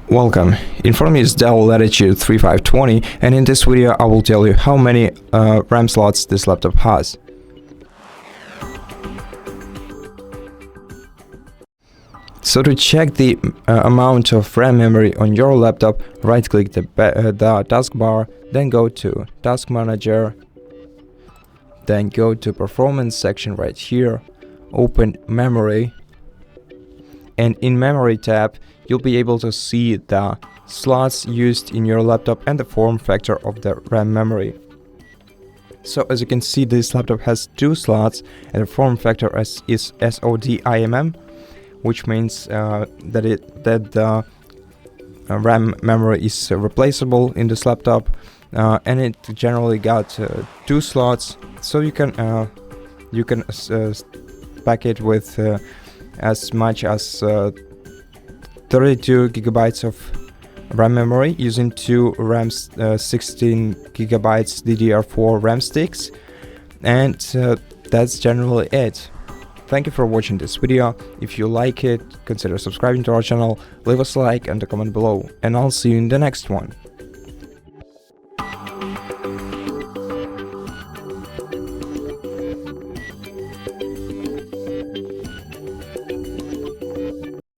Welcome, in front of me is DELL Latitude 3520, and in this video I will tell you how many RAM slots this laptop has. So to check the amount of RAM memory on your laptop, right click the taskbar, then go to Task Manager, then go to Performance section right here, open Memory, and in Memory tab you'll be able to see the slots used in your laptop and the form factor of the RAM memory. So as you can see, this laptop has two slots and the form factor is SODIMM, which means that the RAM memory is replaceable in this laptop, and it generally got two slots, so you can pack it with as much as 32 gigabytes of RAM memory using two 16 gigabytes DDR4 RAM sticks, and that's generally it. Thank you for watching this video. If you like it, consider subscribing to our channel, leave us a like and a comment below, and I'll see you in the next one.